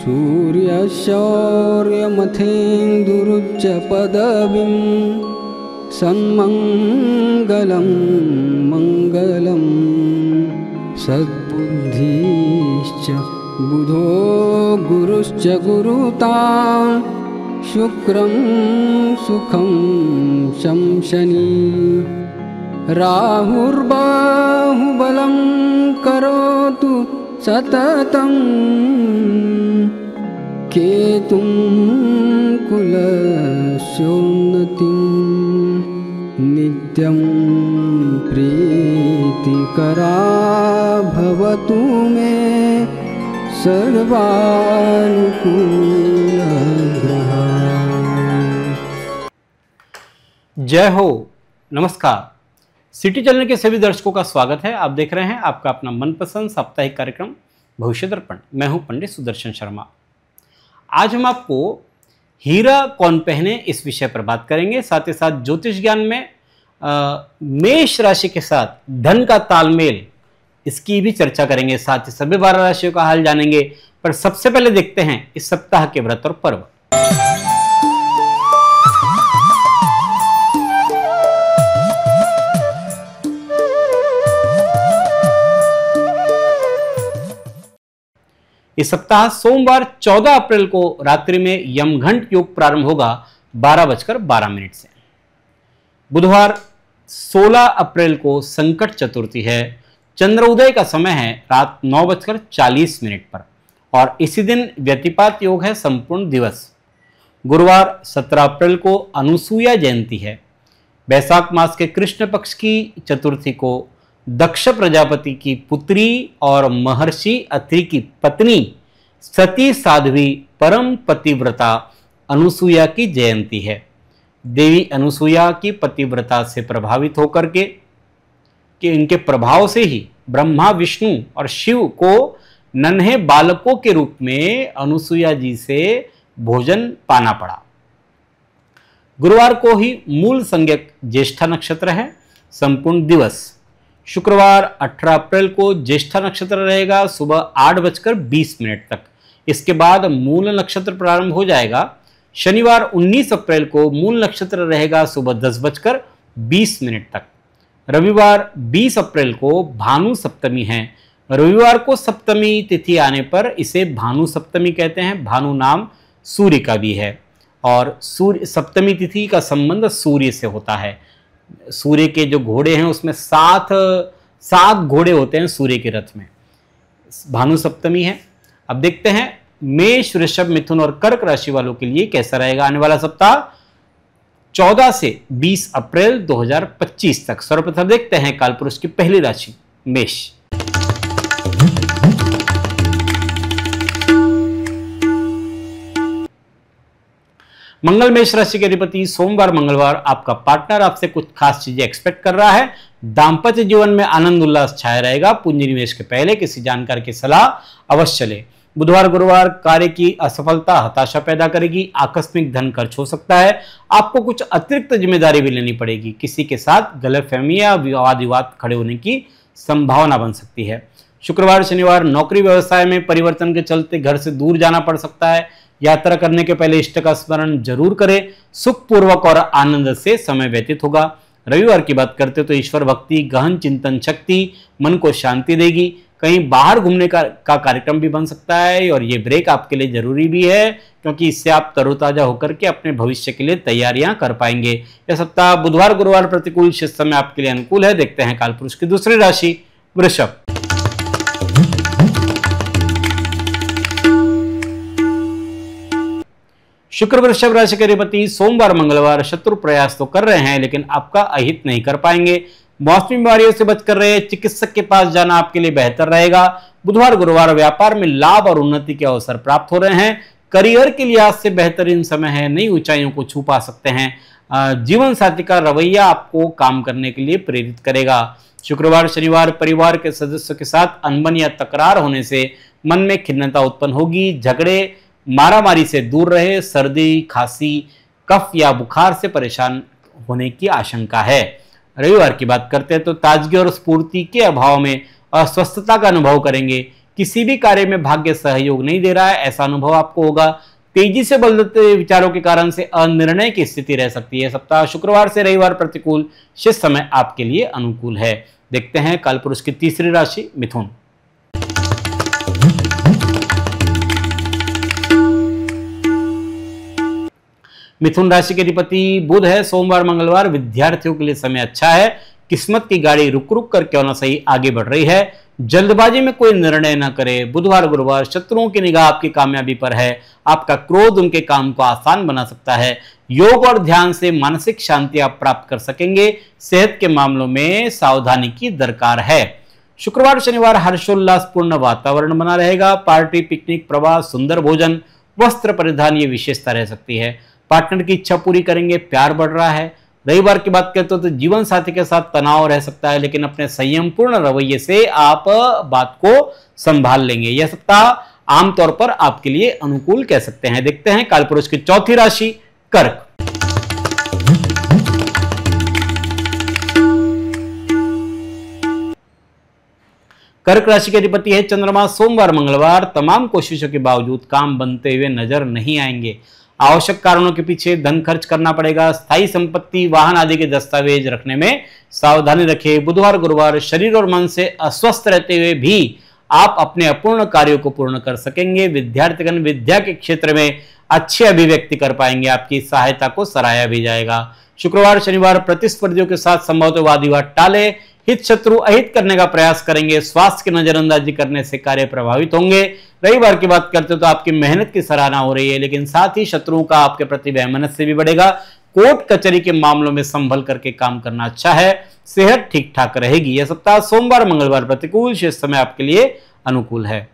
सूर्यशौर्यमथेन्दुरुच्च पदवीं सन्मङ्गलं मङ्गलं सद्बुद्धिश्च बुधो गुरुश्च गुरुतां शुक्रं सुखं शंशनी राहुर्बाहुबलं करोतु सततं केतुं कुलस्योन्नतिं नित्यं प्रीतिकरा भवतु मे सर्वानुकूलग्रहा। जय हो, नमस्कार। सिटी चैनल के सभी दर्शकों का स्वागत है। आप देख रहे हैं आपका अपना मनपसंद साप्ताहिक कार्यक्रम भविष्य दर्पण। मैं हूं पंडित सुदर्शन शर्मा। आज हम आपको हीरा कौन पहने इस विषय पर बात करेंगे। साथ ही साथ ज्योतिष ज्ञान में मेष राशि के साथ धन का तालमेल, इसकी भी चर्चा करेंगे। साथ ही सभी 12 राशियों का हाल जानेंगे। पर सबसे पहले देखते हैं इस सप्ताह के व्रत और पर्व। इस सप्ताह सोमवार 14 अप्रैल को रात्रि में यमघंट योग प्रारंभ होगा 12:12 से। बुधवार 16 अप्रैल को संकट चतुर्थी है। चंद्रोदय का समय है रात 9:40 पर और इसी दिन व्यतिपात योग है संपूर्ण दिवस। गुरुवार 17 अप्रैल को अनुसूया जयंती है। वैशाख मास के कृष्ण पक्ष की चतुर्थी को दक्ष प्रजापति की पुत्री और महर्षि अत्रि की पत्नी सती साध्वी परम पतिव्रता अनुसूया की जयंती है। देवी अनुसूया की पतिव्रता से प्रभावित होकर के इनके प्रभाव से ही ब्रह्मा, विष्णु और शिव को नन्हे बालकों के रूप में अनुसूया जी से भोजन पाना पड़ा। गुरुवार को ही मूल संज्ञक ज्येष्ठा नक्षत्र है संपूर्ण दिवस। शुक्रवार 18 अप्रैल को ज्येष्ठा नक्षत्र रहेगा सुबह 8:20 तक। इसके बाद मूल नक्षत्र प्रारंभ हो जाएगा। शनिवार 19 अप्रैल को मूल नक्षत्र रहेगा सुबह 10:20 तक। रविवार 20 अप्रैल को भानु सप्तमी है। रविवार को सप्तमी तिथि आने पर इसे भानु सप्तमी कहते हैं। भानु नाम सूर्य का भी है और सूर्य सप्तमी तिथि का संबंध सूर्य से होता है। सूर्य के जो घोड़े हैं उसमें सात घोड़े होते हैं सूर्य के रथ में। भानु सप्तमी है। अब देखते हैं मेष, वृषभ, मिथुन और कर्क राशि वालों के लिए कैसा रहेगा आने वाला सप्ताह 14 से 20 अप्रैल 2025 तक। सर्वप्रथम देखते हैं कालपुरुष की पहली राशि मेष। मंगल मेष राशि के अधिपति सोमवार मंगलवार आपका पार्टनर आपसे कुछ खास चीजें एक्सपेक्ट कर रहा है। दांपत्य जीवन में आनंद उल्लास छाया रहेगा। पूंजी निवेश के पहले किसी जानकार की सलाह अवश्य ले। बुधवार गुरुवार कार्य की असफलता हताशा पैदा करेगी। आकस्मिक धन खर्च हो सकता है। आपको कुछ अतिरिक्त जिम्मेदारी भी लेनी पड़ेगी। किसी के साथ गलतफहमी या वाद विवाद खड़े होने की संभावना बन सकती है। शुक्रवार शनिवार नौकरी व्यवसाय में परिवर्तन के चलते घर से दूर जाना पड़ सकता है। यात्रा करने के पहले इष्ट का स्मरण जरूर करें। सुखपूर्वक और आनंद से समय व्यतीत होगा। रविवार की बात करते तो ईश्वर भक्ति, गहन चिंतन शक्ति मन को शांति देगी। कहीं बाहर घूमने का कार्यक्रम भी बन सकता है और ये ब्रेक आपके लिए जरूरी भी है क्योंकि इससे आप तरोताजा होकर के अपने भविष्य के लिए तैयारियां कर पाएंगे। यह सप्ताह बुधवार गुरुवार प्रतिकूल, शेष समय आपके लिए अनुकूल है। देखते हैं कालपुरुष की दूसरी राशि वृषभ। शुक्र वृषभ राशि के अधिपति सोमवार मंगलवार शत्रु प्रयास तो कर रहे हैं लेकिन आपका अहित नहीं कर पाएंगे। मौसमी बीमारियों से बचकर रहे। चिकित्सक के पास जाना आपके लिए बेहतर रहेगा। बुधवार गुरुवार व्यापार में लाभ और उन्नति के अवसर प्राप्त हो रहे हैं। करियर के लिहाज से बेहतरीन समय है। नई ऊंचाइयों को छू पा सकते हैं। जीवन साथी का रवैया आपको काम करने के लिए प्रेरित करेगा। शुक्रवार शनिवार परिवार के सदस्यों के साथ अनबन या तकरार होने से मन में खिन्नता उत्पन्न होगी। झगड़े मारामारी से दूर रहे। सर्दी, खांसी, कफ या बुखार से परेशान होने की आशंका है। रविवार की बात करते हैं तो ताजगी और स्फूर्ति के अभाव में अस्वस्थता का अनुभव करेंगे। किसी भी कार्य में भाग्य सहयोग नहीं दे रहा है, ऐसा अनुभव आपको होगा। तेजी से बदलते विचारों के कारण से अनिर्णय की स्थिति रह सकती है। सप्ताह शुक्रवार से रविवार प्रतिकूल, शेष समय आपके लिए अनुकूल है। देखते हैं कालपुरुष की तीसरी राशि मिथुन। मिथुन राशि के अधिपति बुध है। सोमवार मंगलवार विद्यार्थियों के लिए समय अच्छा है। किस्मत की गाड़ी रुक रुक कर क्यों ना सही आगे बढ़ रही है। जल्दबाजी में कोई निर्णय न करे। बुधवार गुरुवार शत्रुओं की निगाह आपकी कामयाबी पर है। आपका क्रोध उनके काम को आसान बना सकता है। योग और ध्यान से मानसिक शांति आप प्राप्त कर सकेंगे। सेहत के मामलों में सावधानी की दरकार है। शुक्रवार शनिवार हर्षोल्लासपूर्ण वातावरण बना रहेगा। पार्टी, पिकनिक, प्रवास, सुंदर भोजन, वस्त्र परिधान ये विशेषता रह सकती है। पार्टनर की इच्छा पूरी करेंगे। प्यार बढ़ रहा है। रविवार की बात करते हो तो जीवन साथी के साथ तनाव रह सकता है, लेकिन अपने संयमपूर्ण रवैये से आप बात को संभाल लेंगे। यह सप्ताह आमतौर पर आपके लिए अनुकूल कह सकते हैं। देखते हैं कालपुरुष की चौथी राशि कर्क। कर्क राशि के अधिपति है चंद्रमा। सोमवार मंगलवार तमाम कोशिशों के बावजूद काम बनते हुए नजर नहीं आएंगे। आवश्यक कारणों के पीछे धन खर्च करना पड़ेगा। स्थायी संपत्ति, वाहन आदि के दस्तावेज रखने में सावधानी रखें। बुधवार गुरुवार शरीर और मन से अस्वस्थ रहते हुए भी आप अपने अपूर्ण कार्यों को पूर्ण कर सकेंगे। विद्यार्थीगण विद्या के क्षेत्र में अच्छे अभिव्यक्ति कर पाएंगे। आपकी सहायता को सराहा भी जाएगा। शुक्रवार शनिवार प्रतिस्पर्धियों के साथ संभवतः वाद विवाद टाले। हित शत्रु अहित करने का प्रयास करेंगे। स्वास्थ्य की नजरअंदाजी करने से कार्य प्रभावित होंगे। रविवार की बात करते हो तो आपकी मेहनत की सराहना हो रही है, लेकिन साथ ही शत्रुओं का आपके प्रति वैमनस्य भी बढ़ेगा। कोर्ट कचहरी के मामलों में संभल करके काम करना अच्छा है। सेहत ठीक ठाक रहेगी। यह सप्ताह सोमवार मंगलवार प्रतिकूल, शेष समय आपके लिए अनुकूल है।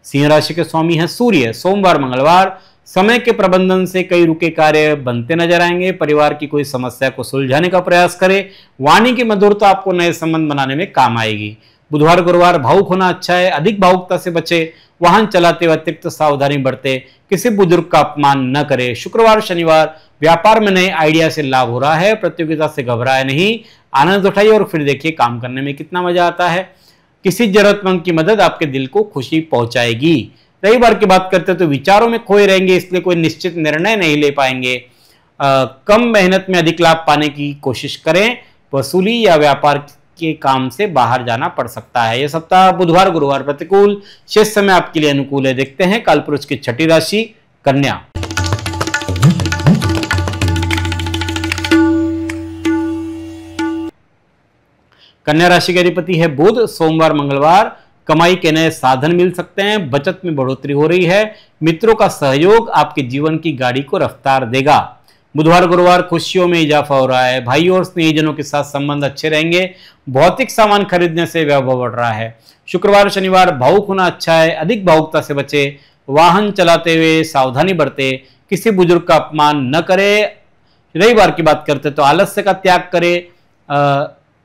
सिंह राशि के स्वामी है सूर्य। सोमवार मंगलवार समय के प्रबंधन से कई रुके कार्य बनते नजर आएंगे। परिवार की कोई समस्या को सुलझाने का प्रयास करें। वाणी की मधुरता आपको नए संबंध बनाने में काम आएगी। बुधवार गुरुवार भावुक होना अच्छा है। अधिक भावुकता से बचे। वाहन चलाते हुए अतिरिक्त सावधानी बरते। किसी बुजुर्ग का अपमान न करे। शुक्रवार शनिवार व्यापार में नए आइडिया से लाभ हो रहा है। प्रतियोगिता से घबराए नहीं, आनंद उठाइए और फिर देखिए काम करने में कितना मजा आता है। किसी जरूरतमंद की मदद आपके दिल को खुशी पहुंचाएगी। रविवार की बात करते हैं तो विचारों में खोए रहेंगे, इसलिए कोई निश्चित निर्णय नहीं ले पाएंगे। कम मेहनत में अधिक लाभ पाने की कोशिश करें। वसूली या व्यापार के काम से बाहर जाना पड़ सकता है। यह सप्ताह बुधवार गुरुवार प्रतिकूल, शेष समय आपके लिए अनुकूल है। देखते हैं कालपुरुष की छठी राशि कन्या। कन्या राशि के अधिपति है बुध। सोमवार मंगलवार कमाई के नए साधन मिल सकते हैं। बचत में बढ़ोतरी हो रही है। मित्रों का सहयोग आपके जीवन की गाड़ी को रफ्तार देगा। बुधवार गुरुवार खुशियों में इजाफा हो रहा है। भाई और स्नेहीजनों के साथ संबंध अच्छे रहेंगे। भौतिक सामान खरीदने से वैभव बढ़ रहा है। शुक्रवार शनिवार भावुक होना अच्छा है। अधिक भावुकता से बचे। वाहन चलाते हुए सावधानी बरते। किसी बुजुर्ग का अपमान न करे। रविवार की बात करते तो आलस्य का त्याग करे।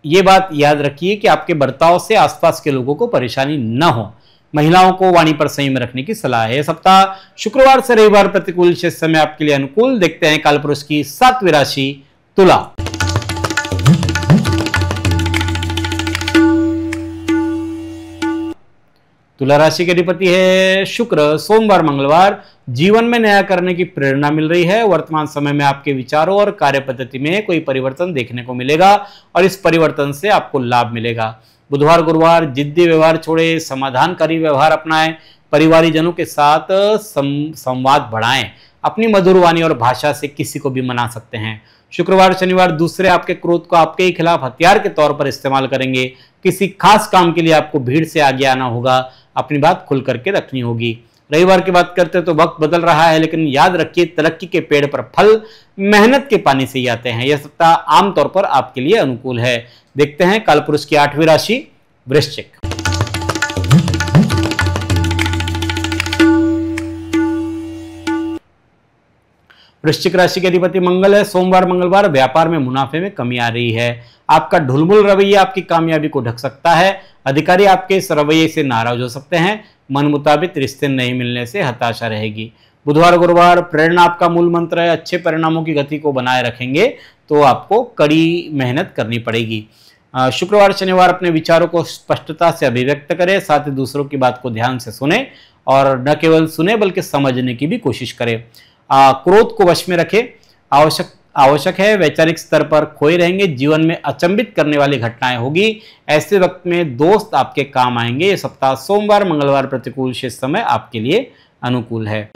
ये बात याद रखिए कि आपके बर्ताव से आसपास के लोगों को परेशानी न हो। महिलाओं को वाणी पर संयम रखने की सलाह है। सप्ताह शुक्रवार से रविवार प्रतिकूल, शेष समय आपके लिए अनुकूल। देखते हैं कालपुरुष की सातवीं राशि तुला। तुला राशि के अधिपति है शुक्र। सोमवार मंगलवार जीवन में नया करने की प्रेरणा मिल रही है। वर्तमान समय में आपके विचारों और कार्य पद्धति में कोई परिवर्तन देखने को मिलेगा और इस परिवर्तन से आपको लाभ मिलेगा। बुधवार गुरुवार जिद्दी व्यवहार छोड़े, समाधानकारी व्यवहार अपनाएं। परिवारीजनों के साथ संवाद बढ़ाएं। अपनी मधुर वाणी और भाषा से किसी को भी मना सकते हैं। शुक्रवार शनिवार दूसरे आपके क्रोध को आपके ही खिलाफ हथियार के तौर पर इस्तेमाल करेंगे। किसी खास काम के लिए आपको भीड़ से आगे आना होगा। अपनी बात खुल करके रखनी होगी। रविवार की बात करते हैं तो वक्त बदल रहा है, लेकिन याद रखिए तरक्की के पेड़ पर फल मेहनत के पानी से ही आते हैं। यह सप्ताह आमतौर पर आपके लिए अनुकूल है। देखते हैं कालपुरुष की आठवीं राशि वृश्चिक। वृश्चिक राशि के अधिपति मंगल है। सोमवार मंगलवार व्यापार में मुनाफे में कमी आ रही है। आपका ढुलमुल रवैया आपकी कामयाबी को ढक सकता है। अधिकारी आपके इस रवैये से नाराज हो सकते हैं। मन मुताबिक रिश्ते नहीं मिलने से हताशा रहेगी। बुधवार गुरुवार प्रेरणा आपका मूल मंत्र है। अच्छे परिणामों की गति को बनाए रखेंगे। तो आपको कड़ी मेहनत करनी पड़ेगी। शुक्रवार शनिवार अपने विचारों को स्पष्टता से अभिव्यक्त करें, साथ ही दूसरों की बात को ध्यान से सुने और न केवल सुने बल्कि समझने की भी कोशिश करें। क्रोध को वश में रखें, आवश्यक है। वैचारिक स्तर पर खोए रहेंगे, जीवन में अचंभित करने वाली घटनाएं होगी। ऐसे वक्त में दोस्त आपके काम आएंगे। ये सप्ताह सोमवार मंगलवार प्रतिकूल, शेष समय आपके लिए अनुकूल है।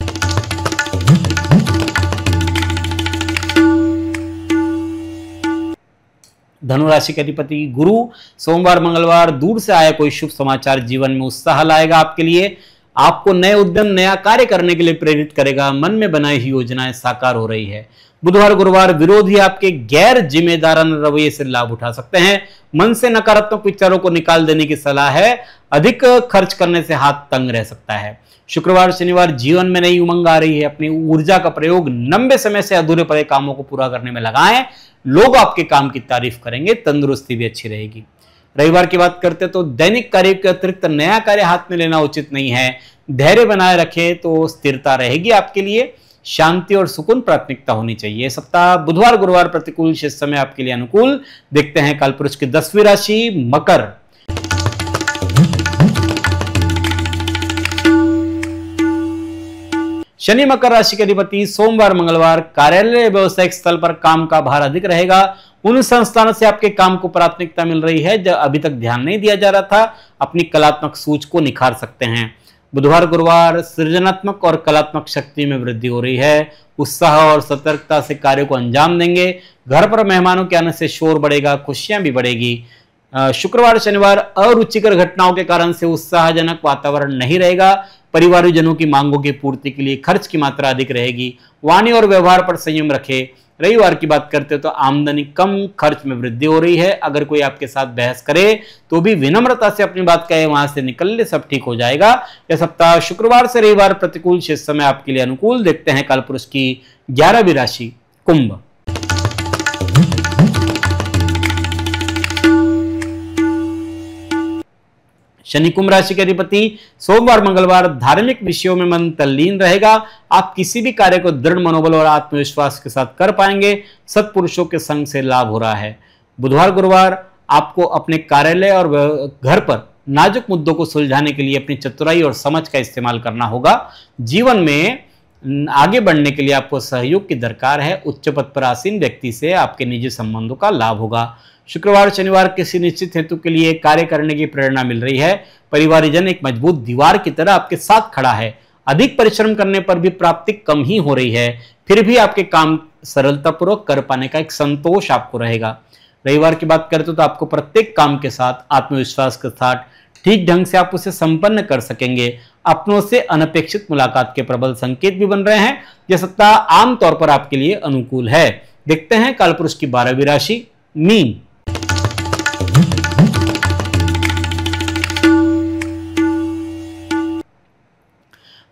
धनु राशि के अधिपति गुरु सोमवार मंगलवार दूर से आया कोई शुभ समाचार जीवन में उत्साह लाएगा आपके लिए। आपको नए उद्यम, नया कार्य करने के लिए प्रेरित करेगा। मन में बनाई हुई योजनाएं साकार हो रही है। बुधवार गुरुवार विरोधी आपके गैर जिम्मेदाराना रवैये से लाभ उठा सकते हैं। मन से नकारात्मक विचारों को निकाल देने की सलाह है। अधिक खर्च करने से हाथ तंग रह सकता है। शुक्रवार शनिवार जीवन में नई उमंग आ रही है। अपनी ऊर्जा का प्रयोग लंबे समय से अधूरे पड़े कामों को पूरा करने में लगाएं। लोग आपके काम की तारीफ करेंगे। तंदुरुस्ती भी अच्छी रहेगी। रविवार की बात करते तो दैनिक कार्य के अतिरिक्त नया कार्य हाथ में लेना उचित नहीं है। धैर्य बनाए रखें तो स्थिरता रहेगी आपके लिए। शांति और सुकून प्राथमिकता होनी चाहिए। सप्ताह बुधवार गुरुवार प्रतिकूल, शेष समय आपके लिए अनुकूल। देखते हैं कालपुरुष की 10वीं राशि मकर। शनि मकर राशि के अधिपति सोमवार मंगलवार कार्यालय व्यवसायिक स्थल पर काम का भार अधिक रहेगा। उन संस्थानों से आपके काम को प्राथमिकता मिल रही है जो अभी तक ध्यान नहीं दिया जा रहा था। अपनी कलात्मक सूझ को निखार सकते हैं। बुधवार गुरुवार सृजनात्मक और कलात्मक शक्ति में वृद्धि हो रही है। उत्साह और सतर्कता से कार्य को अंजाम देंगे। घर पर मेहमानों के आने से शोर बढ़ेगा, खुशियां भी बढ़ेगी। शुक्रवार शनिवार अरुचिकर घटनाओं के कारण से उत्साहजनक वातावरण नहीं रहेगा। परिवारजनों की मांगों की पूर्ति के लिए खर्च की मात्रा अधिक रहेगी। वाणी और व्यवहार पर संयम रखें। रविवार की बात करते तो आमदनी कम, खर्च में वृद्धि हो रही है। अगर कोई आपके साथ बहस करे तो भी विनम्रता से अपनी बात कहे, वहां से निकल ले, सब ठीक हो जाएगा। यह सप्ताह शुक्रवार से रविवार प्रतिकूल, शेष समय आपके लिए अनुकूल। देखते हैं कालपुरुष की 11वीं राशि कुंभ। शनि कुंभ राशि के अधिपति सोमवार मंगलवार धार्मिक विषयों में मन तल्लीन रहेगा। आप किसी भी कार्य को दृढ़ मनोबल और आत्मविश्वास के साथ कर पाएंगे। सत्पुरुषों के संग से लाभ हो रहा है। बुधवार गुरुवार आपको अपने कार्यालय और घर पर नाजुक मुद्दों को सुलझाने के लिए अपनी चतुराई और समझ का इस्तेमाल करना होगा। जीवन में आगे बढ़ने के लिए आपको सहयोग की दरकार है। उच्च पद पर आसीन व्यक्ति से आपके निजी संबंधों का लाभ होगा। शुक्रवार शनिवार किसी निश्चित हेतु के लिए कार्य करने की प्रेरणा मिल रही है। परिवारजन एक मजबूत दीवार की तरह आपके साथ खड़ा है। अधिक परिश्रम करने पर भी प्राप्ति कम ही हो रही है, फिर भी आपके काम सरलतापूर्वक कर पाने का एक संतोष आपको रहेगा। रविवार की बात करें तो आपको प्रत्येक काम के साथ आत्मविश्वास के साथ ठीक ढंग से आप उसे संपन्न कर सकेंगे। अपनों से अनपेक्षित मुलाकात के प्रबल संकेत भी बन रहे हैं। यह सप्ताह आमतौर पर आपके लिए अनुकूल है। देखते हैं कालपुरुष की 12वीं राशि मीन।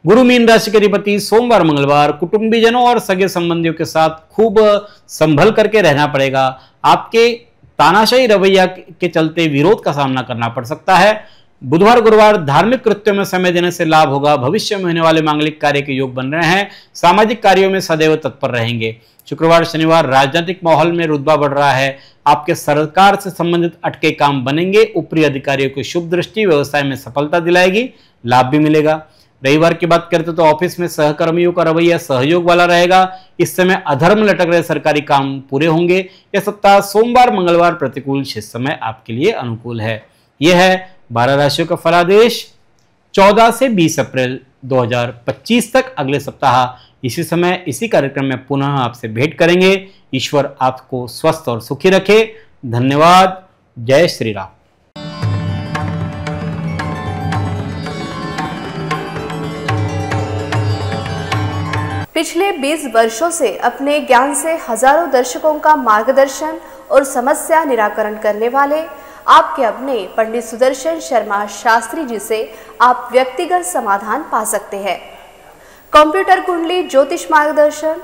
गुरु मीन राशि के अधिपति सोमवार मंगलवार कुटुंबीजनों और सगे संबंधियों के साथ खूब संभल करके रहना पड़ेगा। आपके तानाशाही रवैया के चलते विरोध का सामना करना पड़ सकता है। बुधवार गुरुवार धार्मिक कृत्यों में समय देने से लाभ होगा। भविष्य में होने वाले मांगलिक कार्य के योग बन रहे हैं। सामाजिक कार्यों में सदैव तत्पर रहेंगे। शुक्रवार शनिवार राजनीतिक माहौल में रुतबा बढ़ रहा है। आपके सरकार से संबंधित अटके काम बनेंगे। ऊपरी अधिकारियों की शुभ दृष्टि व्यवसाय में सफलता दिलाएगी, लाभ भी मिलेगा। रविवार की बात करते तो ऑफिस में सहकर्मियों का रवैया सहयोग वाला रहेगा। इस समय अधर्म लटक रहे सरकारी काम पूरे होंगे। यह सप्ताह सोमवार मंगलवार प्रतिकूल, शेष समय आपके लिए अनुकूल है। यह है 12 राशियों का फलादेश 14 से 20 अप्रैल 2025 तक। अगले सप्ताह इसी समय इसी कार्यक्रम में पुनः आपसे भेंट करेंगे। ईश्वर आपको स्वस्थ और सुखी रखे। धन्यवाद। जय श्री राम। पिछले 20 वर्षों से अपने ज्ञान से हजारों दर्शकों का मार्गदर्शन और समस्या निराकरण करने वाले आपके अपने पंडित सुदर्शन शर्मा शास्त्री जी से आप व्यक्तिगत समाधान पा सकते हैं। कंप्यूटर कुंडली, ज्योतिष मार्गदर्शन,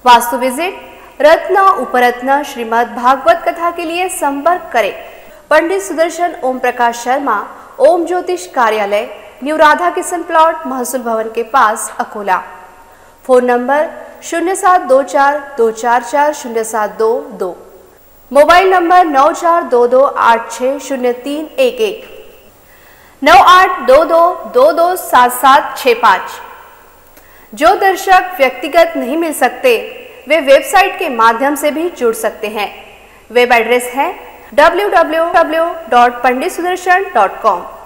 वास्तु विजिट, रत्न उपरत्न, श्रीमद् भागवत कथा के लिए संपर्क करें पंडित सुदर्शन ओम प्रकाश शर्मा, ओम ज्योतिष कार्यालय, न्यू राधा किशन प्लॉट, महसूल भवन के पास, Akola. Phone number 0724244072, mobile number 9422860311, 9822227765। जो दर्शक व्यक्तिगत नहीं मिल सकते वे वेबसाइट के माध्यम से भी जुड़ सकते हैं। वेब एड्रेस है www.panditsudarshan.com।